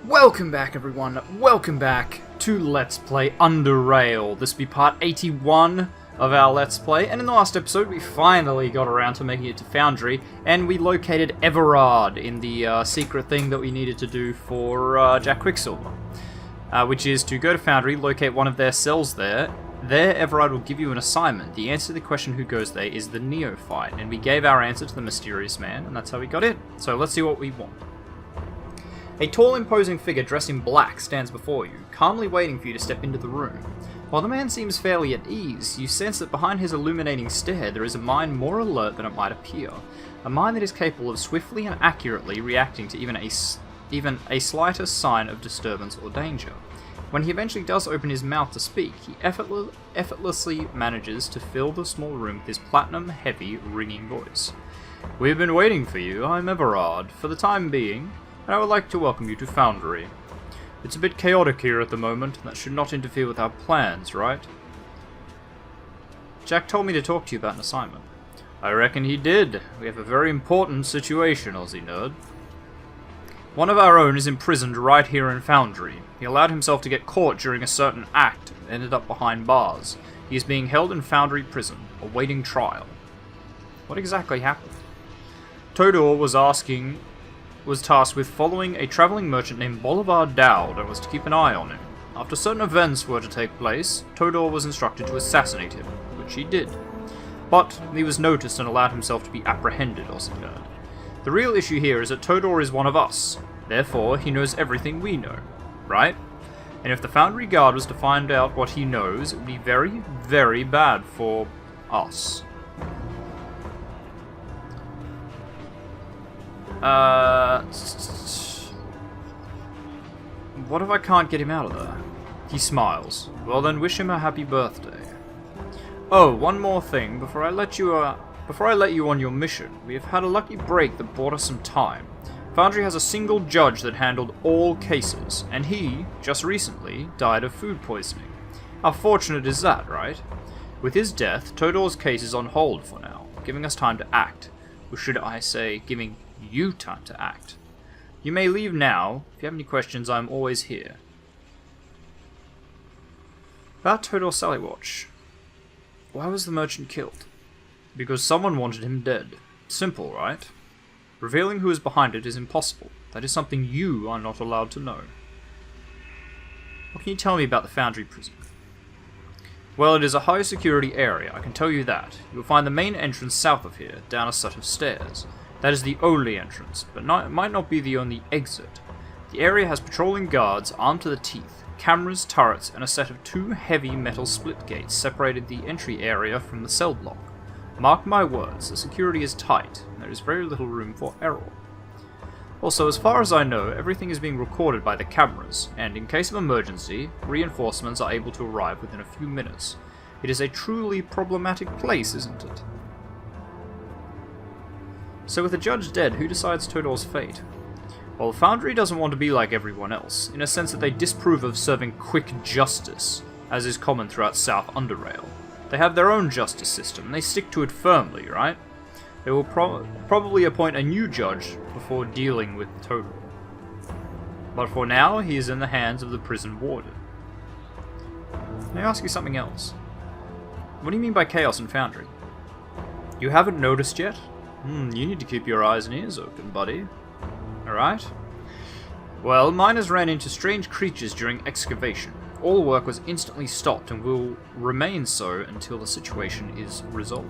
Welcome back, everyone. Welcome back to Let's Play UnderRail. This will be part 81 of our Let's Play, and in the last episode we finally got around to making it to Foundry, and we located Everard in the secret thing that we needed to do for Jack Quicksilver, which is to go to Foundry, locate one of their cells there. There, Everard will give you an assignment. The answer to the question who goes there is the Neophyte, and we gave our answer to the mysterious man, and that's how we got in. So let's see what we want. A tall, imposing figure dressed in black stands before you, calmly waiting for you to step into the room. While the man seems fairly at ease, you sense that behind his illuminating stare there is a mind more alert than it might appear. A mind that is capable of swiftly and accurately reacting to even a slightest sign of disturbance or danger. When he eventually does open his mouth to speak, he effortlessly manages to fill the small room with his platinum-heavy, ringing voice. "We've been waiting for you. I'm Everard, for the time being, and I would like to welcome you to Foundry. It's a bit chaotic here at the moment, and that should not interfere with our plans, right?" "Jack told me to talk to you about an assignment." "I reckon he did. We have a very important situation, UnderRail. One of our own is imprisoned right here in Foundry. He allowed himself to get caught during a certain act and ended up behind bars. He is being held in Foundry prison, awaiting trial." "What exactly happened?" "Todor was tasked with following a travelling merchant named Bolivar Dowd and was to keep an eye on him. After certain events were to take place, Todor was instructed to assassinate him, which he did. But he was noticed and allowed himself to be apprehended, UnderRail. The real issue here is that Todor is one of us, therefore he knows everything we know, right? And if the Foundry Guard was to find out what he knows, it would be very, very bad for us." What if I can't get him out of there? He smiles. "Well then, wish him a happy birthday. Oh, one more thing, before I let you on your mission, we have had a lucky break that bought us some time. Foundry has a single judge that handled all cases, and he, just recently, died of food poisoning. How fortunate is that, right? With his death, Todor's case is on hold for now, giving us time to act. Or should I say, giving you time to act. You may leave now. If you have any questions, I'm always here." About Todor Sallywatch. Why was the merchant killed? Because someone wanted him dead. Simple, right? Revealing who is behind it is impossible. That is something you are not allowed to know. What can you tell me about the Foundry prison? Well, it is a high security area, I can tell you that. You will find the main entrance south of here, down a set of stairs. That is the only entrance, but it might not be the only exit. The area has patrolling guards armed to the teeth, cameras, turrets, and a set of 2 heavy metal split gates separated the entry area from the cell block. Mark my words, the security is tight, and there is very little room for error. Also, as far as I know, everything is being recorded by the cameras, and in case of emergency, reinforcements are able to arrive within a few minutes. It is a truly problematic place, isn't it? So with the judge dead, who decides Todor's fate? Well, Foundry doesn't want to be like everyone else, in a sense that they disapprove of serving quick justice, as is common throughout South UnderRail. They have their own justice system, and they stick to it firmly, right? They will probably appoint a new judge before dealing with Todor. But for now, he is in the hands of the prison warden. May I ask you something else? What do you mean by chaos in Foundry? You haven't noticed yet? You need to keep your eyes and ears open, buddy. Alright? Well, miners ran into strange creatures during excavation. All work was instantly stopped and will remain so until the situation is resolved.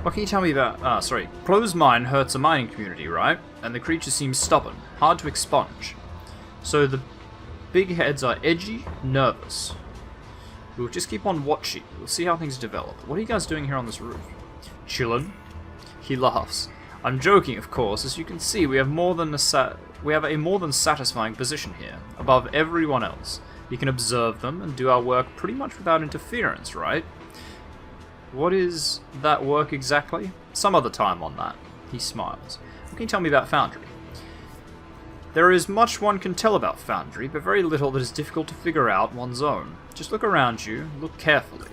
What can you tell me about... Closed mine hurts a mining community, right? And the creature seems stubborn, hard to expunge. So the big heads are edgy, nervous. We'll just keep on watching. We'll see how things develop. What are you guys doing here on this roof? Chillin'? He laughs. I'm joking, of course. As you can see, we have a more than satisfying position here, above everyone else. We can observe them and do our work pretty much without interference, right? What is that work exactly? Some other time on that. He smiles. What can you tell me about Foundry? There is much one can tell about Foundry, but very little that is difficult to figure out one's own. Just look around you, look carefully.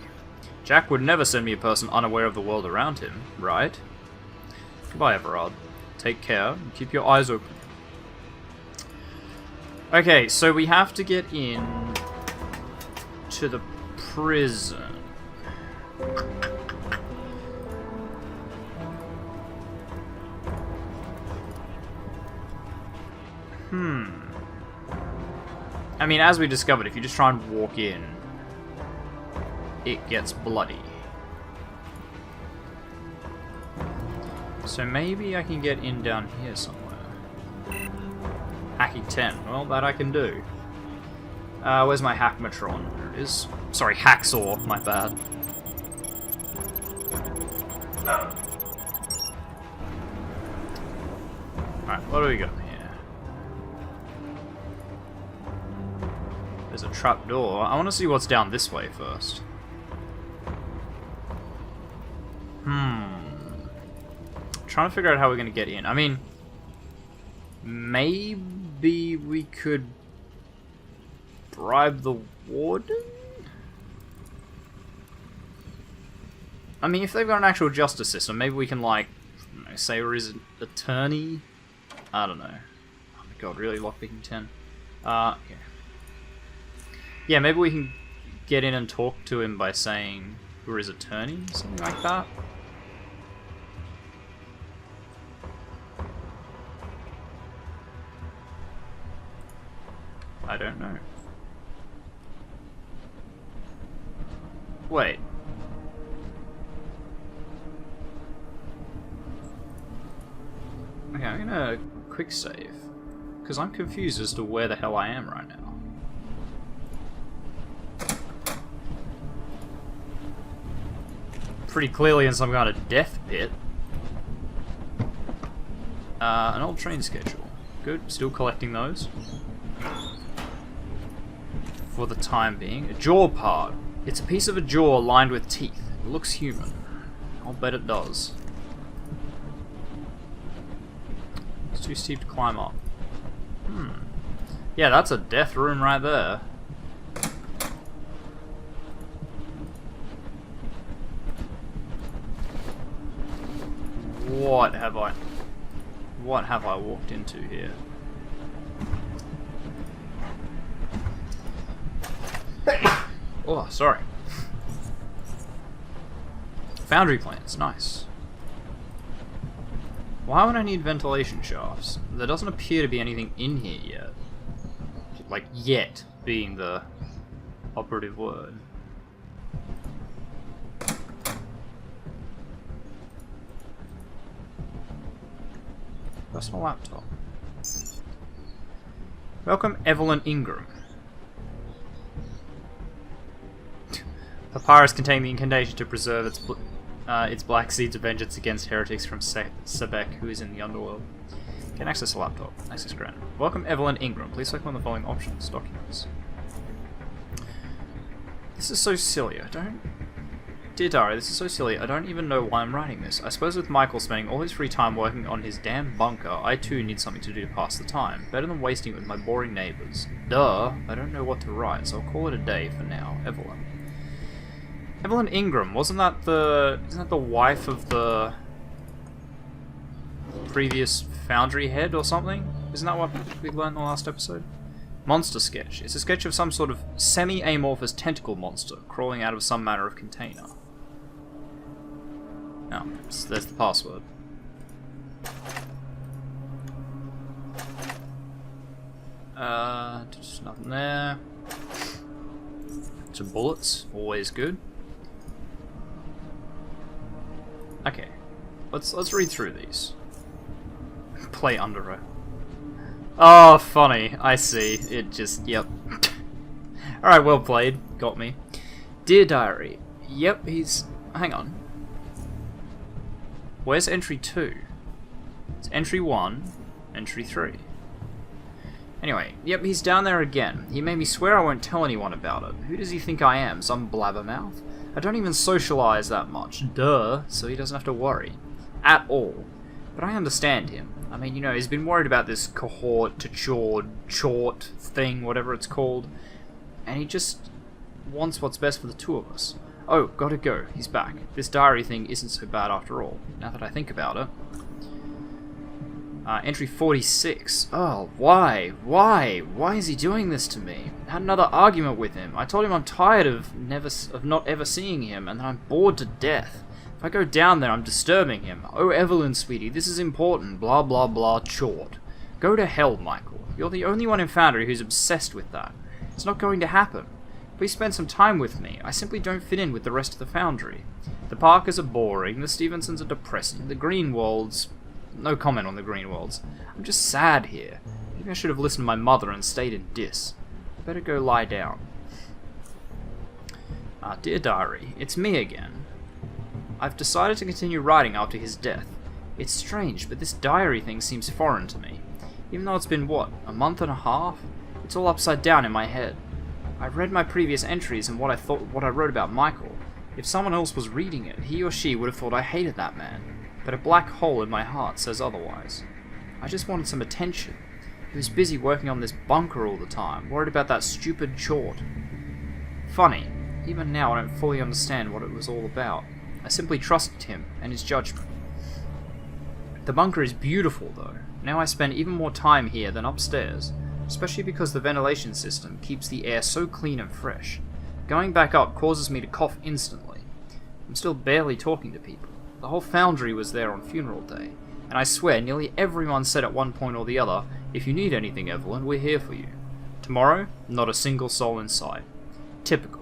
Jack would never send me a person unaware of the world around him, right? Goodbye, Everard. take care and keep your eyes open. Okay, so we have to get in to the prison. I mean, as we discovered, if you just try and walk in, it gets bloody. So maybe I can get in down here somewhere. Hacky 10. Well, that I can do. Where's my Hackmatron? There it is. Sorry, Hacksaw. My bad. Alright, what do we got here? There's a trap door. I want to see what's down this way first. Trying to figure out how we're going to get in. I mean, maybe we could bribe the warden? I mean, if they've got an actual justice system, maybe we can, like, say we're his attorney? I don't know. Oh my god, really? Lockpicking 10? Okay. Yeah, maybe we can get in and talk to him by saying we're his attorney? Something like that? I don't know. Wait. Okay, I'm gonna quick save. Because I'm confused as to where the hell I am right now. Pretty clearly in some kind of death pit. An old train schedule. Good, still collecting those. For the time being. A jaw part. It's a piece of a jaw lined with teeth. It looks human. I'll bet it does. It's too steep to climb up. Yeah, that's a death room right there. What have I walked into here? Oh, sorry. Foundry plants, nice. Why would I need ventilation shafts? There doesn't appear to be anything in here yet. Like, yet being the operative word. Personal laptop. Welcome, Evelyn Ingram. Papyrus containing the incantation to preserve its black seeds of vengeance against heretics from Sebek, who is in the underworld. Can access a laptop. Access granted. Welcome, Evelyn Ingram. Please select one of the following options. Documents. This is so silly. Dear Diary, this is so silly. I don't even know why I'm writing this. I suppose with Michael spending all his free time working on his damn bunker, I too need something to do to pass the time. Better than wasting it with my boring neighbours. Duh. I don't know what to write, so I'll call it a day for now. Evelyn. Evelyn Ingram, isn't that the wife of the previous Foundry head or something? Isn't that what we learned in the last episode? Monster sketch. It's a sketch of some sort of semi-amorphous tentacle monster crawling out of some manner of container. Oh, there's the password. Just nothing there. Some bullets, always good. Okay, let's read through these. Play UnderRail. Oh, funny. I see. It just, yep. Alright, well played. Got me. Dear Diary. Yep, he's... Hang on. Where's entry 2? It's entry 1, entry 3. Anyway, yep, he's down there again. He made me swear I won't tell anyone about it. Who does he think I am? Some blabbermouth? I don't even socialise that much. Duh. So he doesn't have to worry. At all. But I understand him. I mean, you know, he's been worried about this cohort to chort thing, whatever it's called. And he just wants what's best for the two of us. Oh, gotta go. He's back. This diary thing isn't so bad after all, now that I think about it. Entry 46. Oh, why? Why? Why is he doing this to me? I had another argument with him. I told him I'm tired of not ever seeing him, and that I'm bored to death. If I go down there, I'm disturbing him. Oh, Evelyn, sweetie, this is important. Blah, blah, blah, chort. Go to hell, Michael. You're the only one in Foundry who's obsessed with that. It's not going to happen. Please spend some time with me. I simply don't fit in with the rest of the Foundry. The Parkers are boring, the Stevensons are depressing, the Greenwalds... No comment on the Greenwalds. I'm just sad here. Maybe I should have listened to my mother and stayed in Dis. I better go lie down. Dear Diary, it's me again. I've decided to continue writing after his death. It's strange, but this diary thing seems foreign to me. Even though it's been, what, a month and a half? It's all upside down in my head. I read my previous entries and what I wrote about Michael. If someone else was reading it, he or she would have thought I hated that man. But a black hole in my heart says otherwise. I just wanted some attention. He was busy working on this bunker all the time, worried about that stupid chort. Funny, even now I don't fully understand what it was all about. I simply trusted him and his judgment. The bunker is beautiful though. Now I spend even more time here than upstairs, especially because the ventilation system keeps the air so clean and fresh. Going back up causes me to cough instantly. I'm still barely talking to people. The whole Foundry was there on funeral day, and I swear nearly everyone said at one point or the other, if you need anything, Evelyn, we're here for you. Tomorrow, not a single soul in sight. Typical.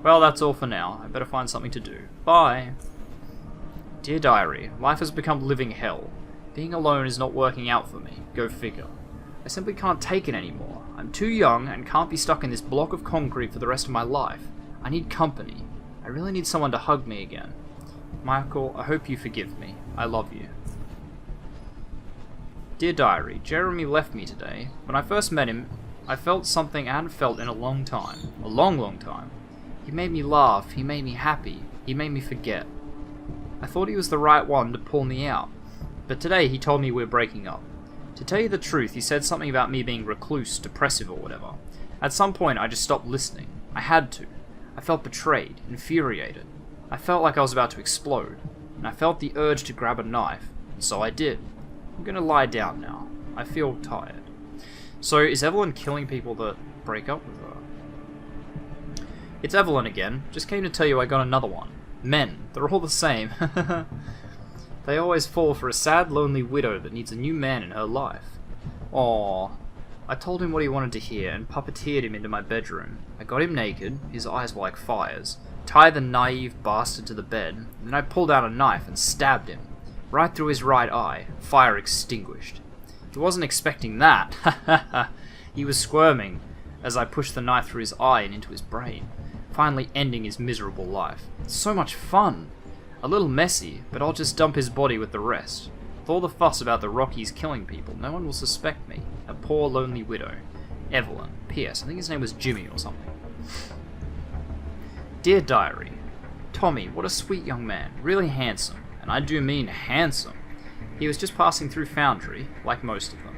Well, that's all for now. I better find something to do. Bye. Dear Diary, life has become living hell. Being alone is not working out for me. Go figure. I simply can't take it anymore. I'm too young and can't be stuck in this block of concrete for the rest of my life. I need company. I really need someone to hug me again. Michael, I hope you forgive me. I love you. Dear Diary, Jeremy left me today. When I first met him, I felt something I hadn't felt in a long time. A long, long time. He made me laugh, he made me happy, he made me forget. I thought he was the right one to pull me out. But today he told me we're breaking up. To tell you the truth, he said something about me being recluse, depressive or whatever. At some point I just stopped listening. I had to. I felt betrayed, infuriated. I felt like I was about to explode, and I felt the urge to grab a knife, and so I did. I'm gonna lie down now. I feel tired. So, is Evelyn killing people that break up with her? It's Evelyn again. Just came to tell you I got another one. Men. They're all the same. They always fall for a sad, lonely widow that needs a new man in her life. Aww. I told him what he wanted to hear, and puppeteered him into my bedroom. I got him naked, his eyes were like fires, tied the naive bastard to the bed, and then I pulled out a knife and stabbed him. Right through his right eye, fire extinguished. He wasn't expecting that. He was squirming as I pushed the knife through his eye and into his brain, finally ending his miserable life. It's so much fun! A little messy, but I'll just dump his body with the rest. With all the fuss about the Rockies killing people, no one will suspect me. A poor lonely widow. Evelyn. P.S. I think his name was Jimmy or something. Dear Diary, Tommy, what a sweet young man, really handsome, and I do mean handsome. He was just passing through Foundry, like most of them.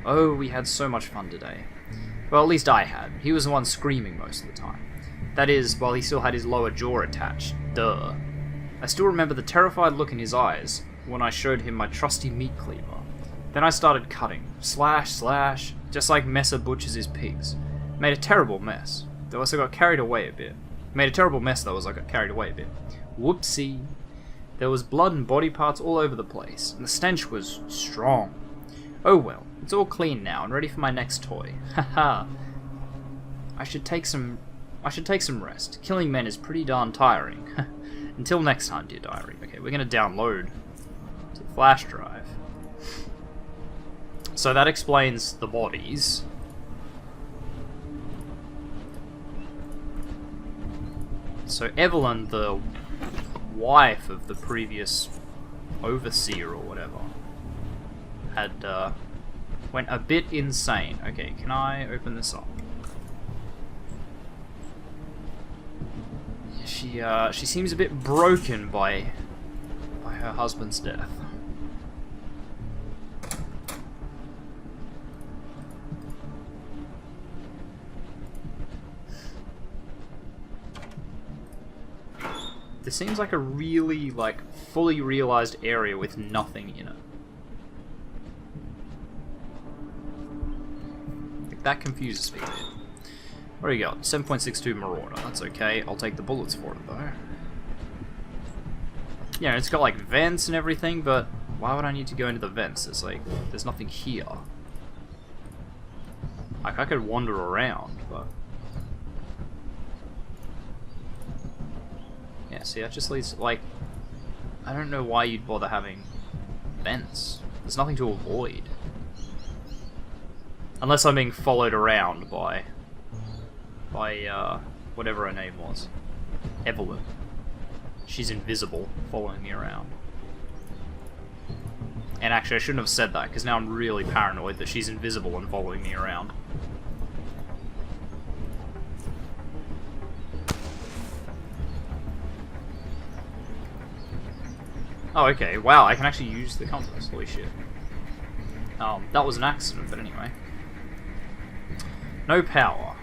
Oh, we had so much fun today. Well, at least I had. He was the one screaming most of the time. That is, while he still had his lower jaw attached. Duh. I still remember the terrified look in his eyes when I showed him my trusty meat cleaver. Then I started cutting. Slash, slash, just like Messer butchers his pigs. Made a terrible mess, though as I got carried away a bit. Whoopsie. There was blood and body parts all over the place, and the stench was strong. Oh well, it's all clean now and ready for my next toy. Haha. I should take some rest. Killing men is pretty darn tiring. Until next time, dear diary. Okay, we're gonna download to the flash drive. So that explains the bodies. So Evelyn, the wife of the previous overseer or whatever, had went a bit insane. Okay, can I open this up? She seems a bit broken by her husband's death. This seems like a really, fully realized area with nothing in it. that confuses me a bit. What do you got? 7.62 Marauder. That's okay. I'll take the bullets for it, though. Yeah, it's got, like, vents and everything, but why would I need to go into the vents? It's like, there's nothing here. Like, I could wander around, but... yeah, see, that just leads, like... I don't know why you'd bother having vents. There's nothing to avoid. Unless I'm being followed around by whatever her name was. Evelyn. She's invisible, following me around. And actually, I shouldn't have said that, because now I'm really paranoid that she's invisible and following me around. Oh, okay. Wow, I can actually use the compass. Holy shit. That was an accident, but anyway. No power.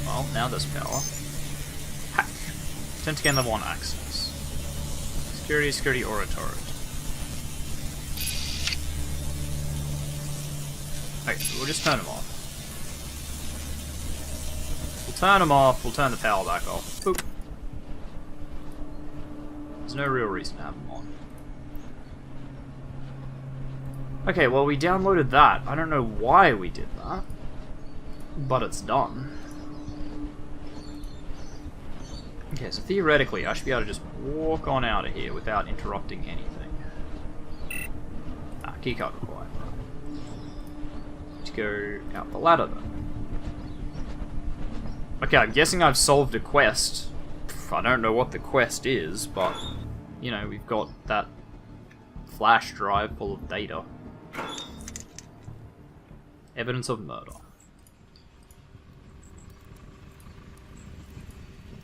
Well, now there's power. Hack. 10 to gain level 1 access. Security, aura turret. Okay, we'll just turn them off. We'll turn them off, we'll turn the power back off. Boop. There's no real reason to have them on. Okay, well, we downloaded that. I don't know why we did that, but it's done. Okay, so theoretically, I should be able to just walk on out of here without interrupting anything. Ah, keycard required. Let's go out the ladder then. Okay, I'm guessing I've solved a quest. I don't know what the quest is, but, you know, we've got that flash drive full of data. Evidence of murder.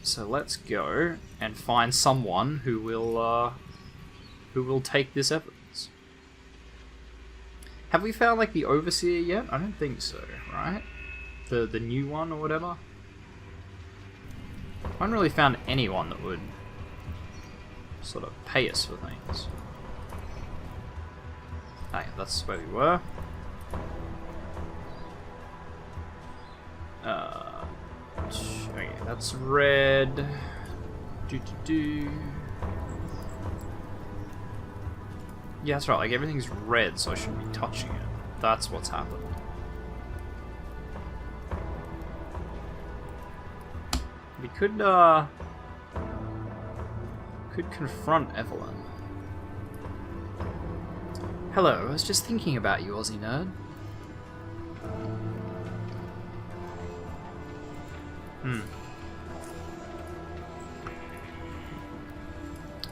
So let's go and find someone who will take this evidence. Have we found, like, the Overseer yet? I don't think so, right? The new one or whatever? I haven't really found anyone that would sort of pay us for things. Oh yeah, that's where we were. Okay, that's red. Yeah, that's right, like everything's red, so I shouldn't be touching it. That's what's happened. We could confront Evelyn. Hello, I was just thinking about you, UnderRail.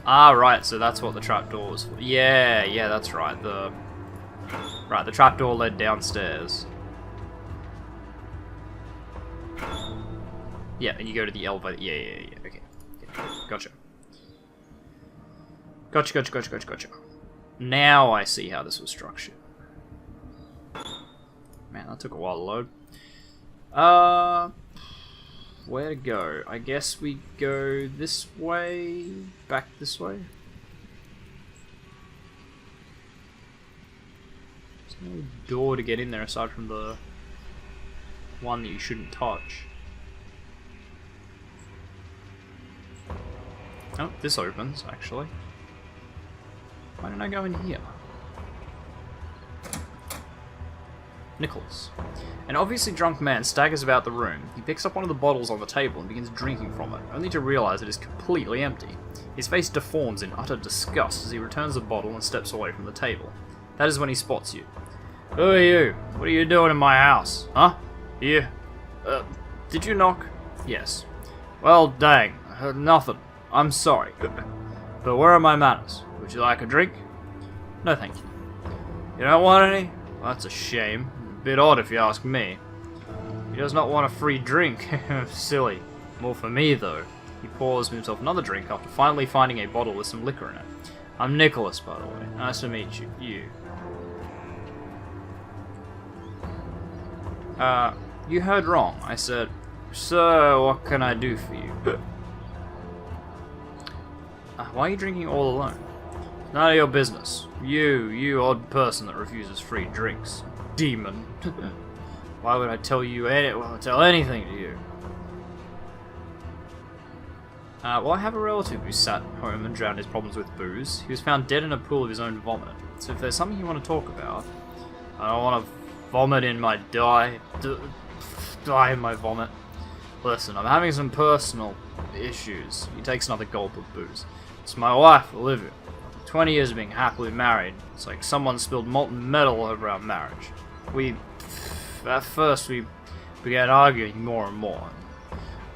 Ah, right, so that's what the trapdoor was for. Yeah, that's right. The trapdoor led downstairs. Yeah, and you go to the elevator. Yeah. Okay. Gotcha. Gotcha. Now I see how this was structured. Man, that took a while to load. Where to go? I guess we go this way, back this way. There's no door to get in there aside from the one that you shouldn't touch. Oh, this opens, actually. Why didn't I go in here? Nicholas. An obviously drunk man staggers about the room. He picks up one of the bottles on the table and begins drinking from it, only to realize it is completely empty. His face deforms in utter disgust as he returns the bottle and steps away from the table. That is when he spots you. Who are you? What are you doing in my house? Huh? You? Did you knock? Yes. Well, dang. I heard nothing. I'm sorry. But where are my manners? Would you like a drink? No, thank you. You don't want any? Well, that's a shame. A bit odd if you ask me. He does not want a free drink. Silly. More for me, though. He pours himself another drink after finally finding a bottle with some liquor in it. I'm Nicholas, by the way. Nice to meet you. You heard wrong. I said, so what can I do for you? Why are you drinking all alone? None of your business. You odd person that refuses free drinks. Demon. Why would I tell you tell anything to you? Well, I have a relative who sat home and drowned his problems with booze. He was found dead in a pool of his own vomit. So if there's something you want to talk about, I don't want to vomit in my die in my vomit. Listen, I'm having some personal issues. He takes another gulp of booze. It's my wife, Olivia. 20 years of being happily married. It's like someone spilled molten metal over our marriage. At first we began arguing more and more.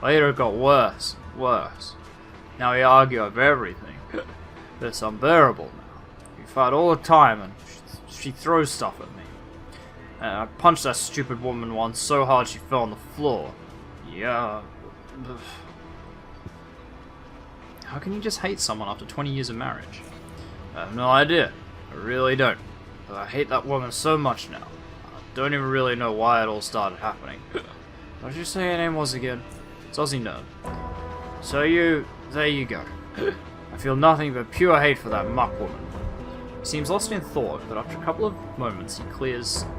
Later it got worse and worse. Now we argue over everything. It's unbearable now. We fight all the time and she throws stuff at me. And I punched that stupid woman once so hard she fell on the floor. Yeah. How can you just hate someone after 20 years of marriage? I have no idea. I really don't. But I hate that woman so much now. I don't even really know why it all started happening. What did you say your name was again? It's TheOzzieNerd. So there you go. I feel nothing but pure hate for that muck woman. He seems lost in thought, but after a couple of moments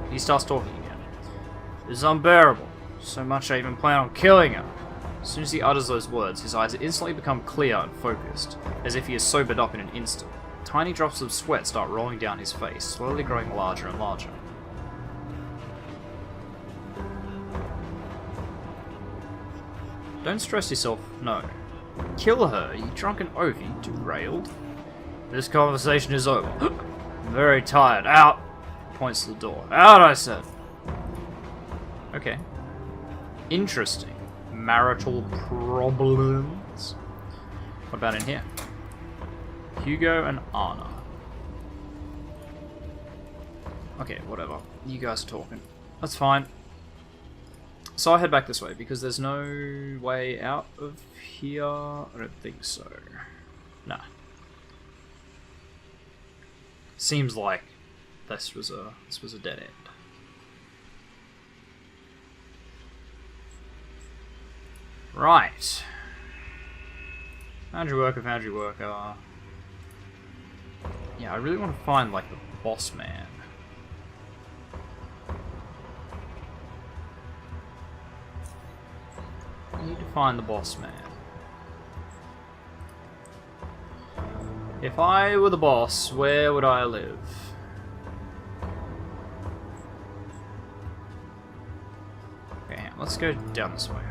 he starts talking again. It's unbearable. So much I even plan on killing her. As soon as he utters those words, his eyes instantly become clear and focused, as if he is sobered up in an instant. Tiny drops of sweat start rolling down his face, slowly growing larger and larger. Don't stress yourself, no. Kill her, you drunken oaf, you derailed. This conversation is over. I'm very tired. Out! Points to the door. Out, I said! Okay. Interesting. Marital problems. What about in here? Hugo and Anna. Okay, whatever. You guys are talking. That's fine. So I'll head back this way, because there's no way out of here. I don't think so. Nah. Seems like this was a dead end. Right. Found your worker. Yeah, I really want to find, like, the boss man. I need to find the boss man. If I were the boss, where would I live? Okay, let's go down this way.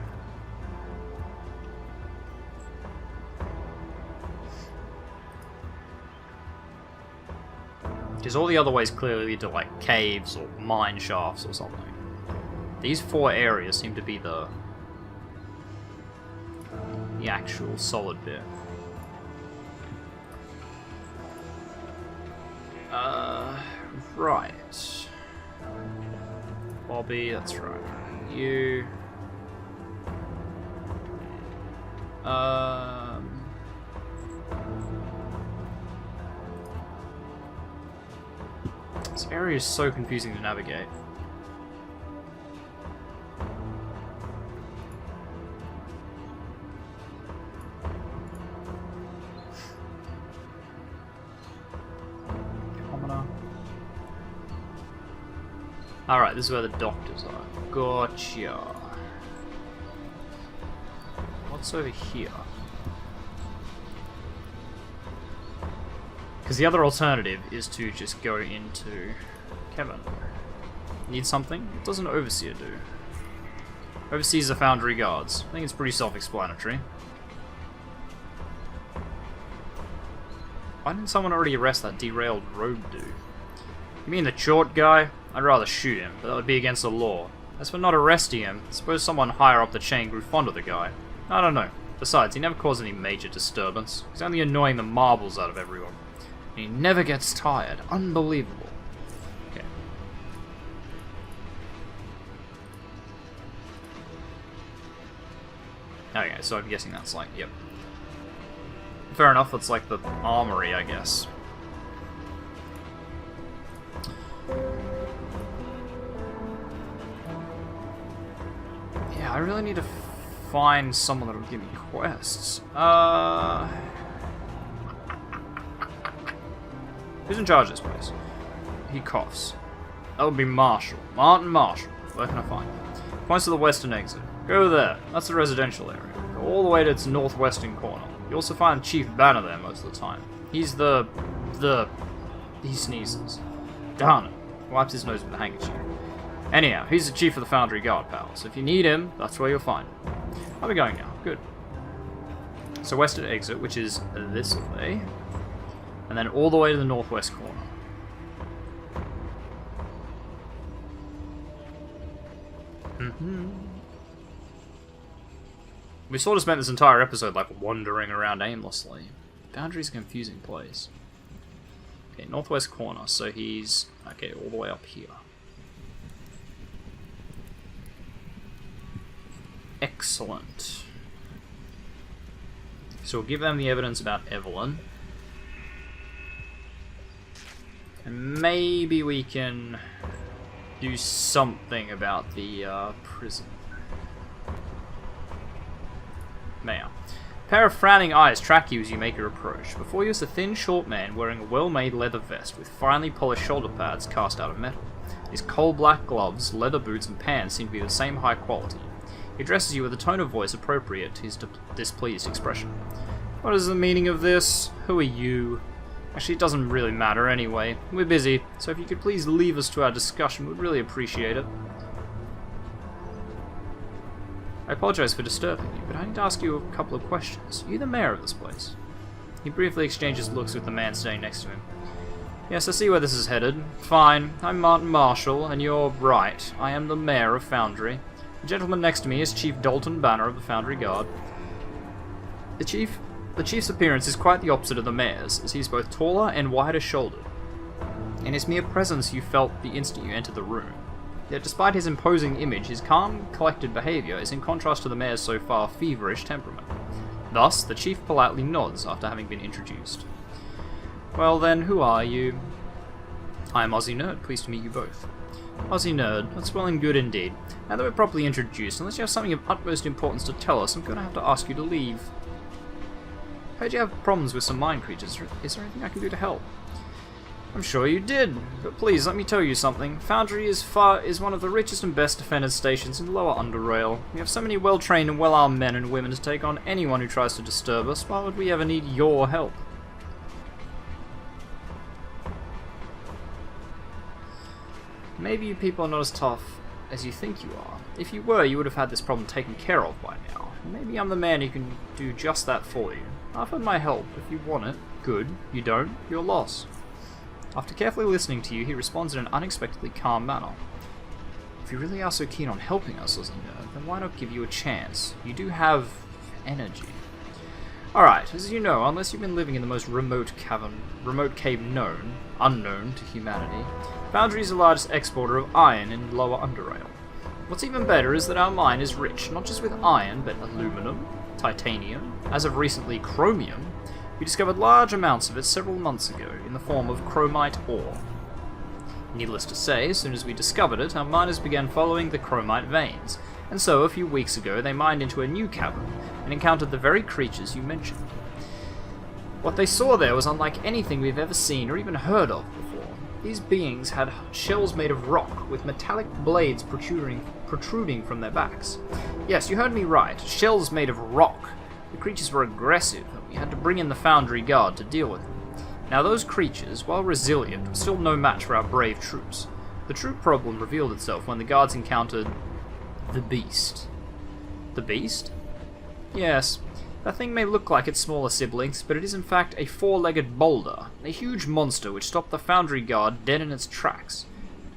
Because all the other ways clearly lead to, like, caves or mine shafts or something. These 4 areas seem to be the actual solid bit. Right. Bobby, that's right. You. This area is so confusing to navigate. Alright, this is where the doctors are. Gotcha. What's over here? Because the other alternative is to just go into Kevin. Need something? What does an overseer do? Overseers are foundry guards. I think it's pretty self-explanatory. Why didn't someone already arrest that derailed road dude? You mean the short guy? I'd rather shoot him, but that would be against the law. As for not arresting him, suppose someone higher up the chain grew fond of the guy. I don't know. Besides, he never caused any major disturbance. He's only annoying the marbles out of everyone. And he never gets tired. Unbelievable. Okay. Okay, so I'm guessing that's like, yep. Fair enough, it's like the armory, I guess. Yeah, I really need to find someone that will give me quests. Who's in charge of this place? He coughs. That would be Marshall. Martin Marshall. Where can I find him? Points to the western exit. Go there. That's the residential area. Go all the way to its northwestern corner. You also find Chief Banner there most of the time. He's he sneezes. Darn it. Wipes his nose with a handkerchief. Anyhow, he's the chief of the Foundry Guard, pal. So if you need him, that's where you'll find him. I'll be going now. Good. So western exit, which is this way. And then all the way to the northwest corner. We sort of spent this entire episode like wandering around aimlessly. Foundry's a confusing place. Okay, northwest corner, so he's... okay, all the way up here. Excellent. So we'll give them the evidence about Evelyn. And maybe we can do something about the prison. Mayor. A pair of frowning eyes track you as you make your approach. Before you is a thin, short man wearing a well-made leather vest with finely polished shoulder pads cast out of metal. His coal-black gloves, leather boots, and pants seem to be the same high quality. He addresses you with a tone of voice appropriate to his displeased expression. What is the meaning of this? Who are you? Actually, it doesn't really matter anyway. We're busy, so if you could please leave us to our discussion, we'd really appreciate it. I apologize for disturbing you, but I need to ask you a couple of questions. Are you the mayor of this place? He briefly exchanges looks with the man standing next to him. Yes, I see where this is headed. Fine, I'm Martin Marshall, and you're right. I am the mayor of Foundry. The gentleman next to me is Chief Dalton Banner of the Foundry Guard. The chief's appearance is quite the opposite of the mayor's, as he is both taller and wider shouldered. In his mere presence you felt the instant you entered the room. Yet despite his imposing image, his calm, collected behaviour is in contrast to the mayor's so far feverish temperament. Thus, the chief politely nods after having been introduced. Well then, who are you? I am UnderRail, pleased to meet you both. UnderRail, that's well and good indeed. Now that we're properly introduced, unless you have something of utmost importance to tell us, I'm going to have to ask you to leave. Heard you have problems with some mind creatures. Is there anything I can do to help? I'm sure you did, but please let me tell you something. Foundry is one of the richest and best defended stations in lower UnderRail. We have so many well-trained and well-armed men and women to take on anyone who tries to disturb us. Why would we ever need your help? Maybe you people are not as tough as you think you are. If you were, you would have had this problem taken care of by now. Maybe I'm the man who can do just that for you. I've offered my help. If you want it, good. You don't, you're lost. After carefully listening to you, he responds in an unexpectedly calm manner. If you really are so keen on helping us, UnderRail, then why not give you a chance? You do have energy. Alright, as you know, unless you've been living in the most remote cave unknown to humanity, Foundry is the largest exporter of iron in lower UnderRail. What's even better is that our mine is rich, not just with iron, but aluminum, titanium, as of recently chromium. We discovered large amounts of it several months ago in the form of chromite ore. Needless to say, as soon as we discovered it, our miners began following the chromite veins, and so a few weeks ago they mined into a new cavern and encountered the very creatures you mentioned. What they saw there was unlike anything we've ever seen or even heard of before. These beings had shells made of rock with metallic blades protruding from their backs. Yes, you heard me right, shells made of rock. The creatures were aggressive, and we had to bring in the Foundry Guard to deal with them. Now those creatures, while resilient, were still no match for our brave troops. The true problem revealed itself when the guards encountered the Beast. The Beast? Yes, that thing may look like its smaller siblings, but it is in fact a four-legged boulder, a huge monster which stopped the Foundry Guard dead in its tracks.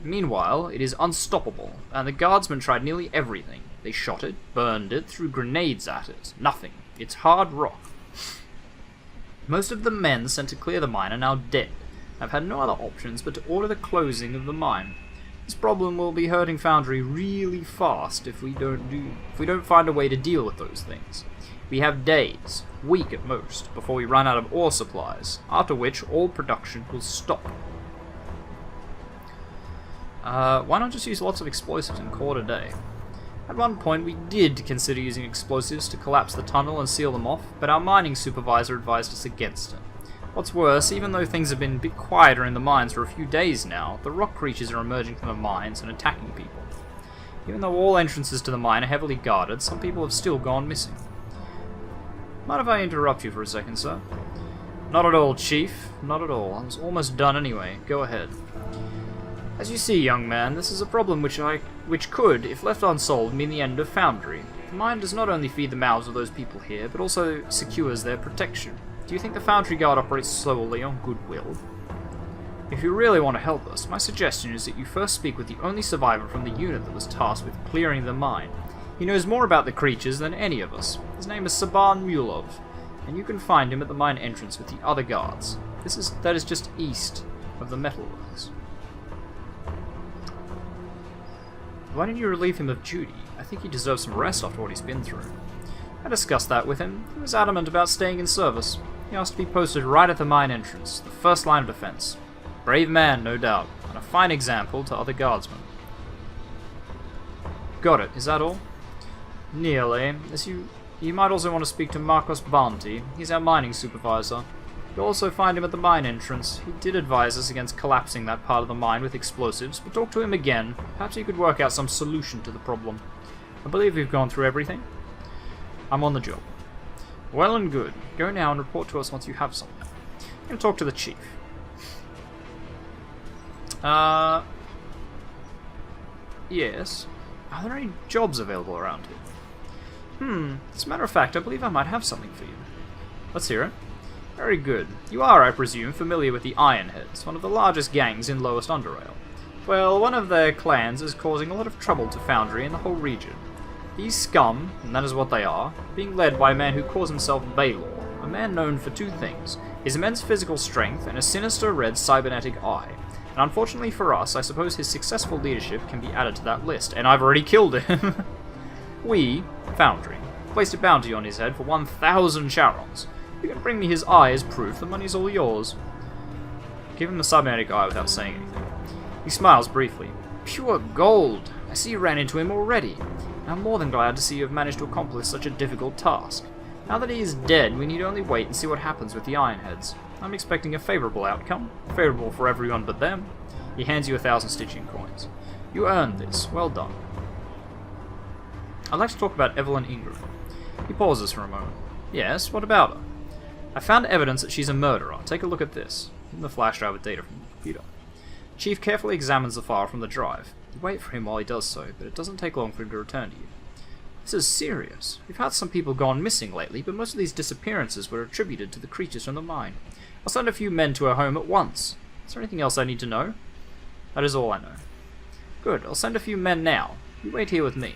Meanwhile, it is unstoppable, and the guardsmen tried nearly everything. They shot it, burned it, threw grenades at it. Nothing. It's hard rock. Most of the men sent to clear the mine are now dead. I've had no other options but to order the closing of the mine. This problem will be hurting Foundry really fast if we don't find a way to deal with those things. We have days, week at most, before we run out of ore supplies, after which all production will stop. Why not just use lots of explosives and call it a day? At one point we did consider using explosives to collapse the tunnel and seal them off, but our mining supervisor advised us against it. What's worse, even though things have been a bit quieter in the mines for a few days now, the rock creatures are emerging from the mines and attacking people. Even though all entrances to the mine are heavily guarded, some people have still gone missing. Mind if I interrupt you for a second, sir? Not at all, Chief. Not at all. I was almost done anyway. Go ahead. As you see, young man, this is a problem which could, if left unsolved, mean the end of Foundry. The mine does not only feed the mouths of those people here, but also secures their protection. Do you think the Foundry Guard operates solely on goodwill? If you really want to help us, my suggestion is that you first speak with the only survivor from the unit that was tasked with clearing the mine. He knows more about the creatures than any of us. His name is Saban Mulov, and you can find him at the mine entrance with the other guards. That is just east of the metalworks. Why didn't you relieve him of duty? I think he deserves some rest after what he's been through. I discussed that with him. He was adamant about staying in service. He asked to be posted right at the mine entrance, the first line of defense. Brave man, no doubt, and a fine example to other guardsmen. Got it, is that all? Nearly. You might also want to speak to Marcos Banti. He's our mining supervisor. You'll also find him at the mine entrance. He did advise us against collapsing that part of the mine with explosives, but talk to him again. Perhaps he could work out some solution to the problem. I believe we've gone through everything. I'm on the job. Well and good. Go now and report to us once you have something. I'm going to talk to the chief. Yes. Are there any jobs available around here? As a matter of fact, I believe I might have something for you. Let's hear it. Very good. You are, I presume, familiar with the Ironheads, one of the largest gangs in lowest UnderRail. Well, one of their clans is causing a lot of trouble to Foundry and the whole region. These scum, and that is what they are, being led by a man who calls himself Baylor, a man known for two things, his immense physical strength and a sinister red cybernetic eye. And unfortunately for us, I suppose his successful leadership can be added to that list, and I've already killed him. We, Foundry, placed a bounty on his head for 1,000 charons. If you can bring me his eye as proof, the money's all yours. Give him the cybernetic eye without saying anything. He smiles briefly. Pure gold! I see you ran into him already. I'm more than glad to see you have managed to accomplish such a difficult task. Now that he is dead, we need only wait and see what happens with the Ironheads. I'm expecting a favourable outcome. Favourable for everyone but them. He hands you 1,000 stitching coins. You earned this. Well done. I'd like to talk about Evelyn Ingram. He pauses for a moment. Yes, what about her? I found evidence that she's a murderer. Take a look at this. The flash drive with data from the computer. Chief carefully examines the file from the drive. You wait for him while he does so, but it doesn't take long for him to return to you. This is serious. We've had some people gone missing lately, but most of these disappearances were attributed to the creatures from the mine. I'll send a few men to her home at once. Is there anything else I need to know? That is all I know. Good, I'll send a few men now. You wait here with me.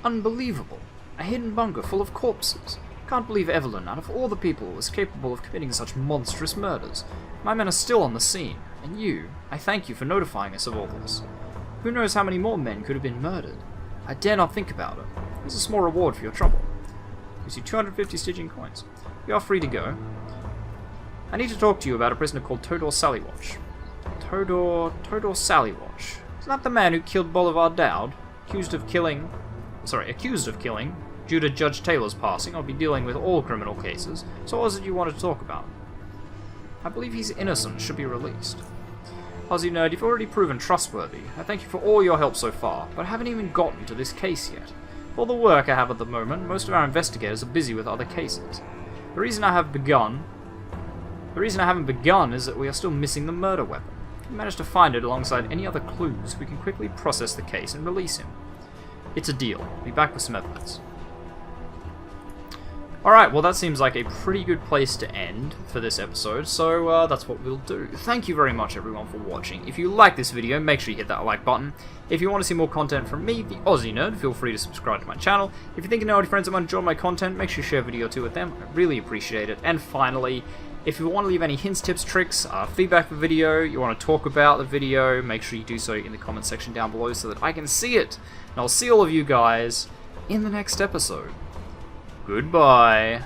Unbelievable. A hidden bunker full of corpses. Can't believe Evelyn, out of all the people, was capable of committing such monstrous murders. My men are still on the scene, and you, I thank you for notifying us of all this. Who knows how many more men could have been murdered? I dare not think about it. Here's a small reward for your trouble. Gives you 250 stitching coins. You are free to go. I need to talk to you about a prisoner called Todor Sallywatch. Todor Sallywatch. Isn't that the man who killed Bolivar Dowd? Accused of killing, due to Judge Taylor's passing. I'll be dealing with all criminal cases. So what was it you wanted to talk about? I believe he's innocent, should be released. OzzieNerd, you've already proven trustworthy. I thank you for all your help so far, but I haven't even gotten to this case yet. For all the work I have at the moment, most of our investigators are busy with other cases. The reason I haven't begun is that we are still missing the murder weapon. If we manage to find it alongside any other clues, we can quickly process the case and release him. It's a deal. I'll be back with some evidence. Alright, well that seems like a pretty good place to end for this episode, so that's what we'll do. Thank you very much everyone for watching. If you like this video, make sure you hit that like button. If you want to see more content from me, the OzzieNerd, feel free to subscribe to my channel. If you think you know any friends that might enjoy my content, make sure you share a video or two with them. I really appreciate it. And finally, if you want to leave any hints, tips, tricks, feedback for the video, you want to talk about the video, make sure you do so in the comment section down below so that I can see it. And I'll see all of you guys in the next episode. Goodbye.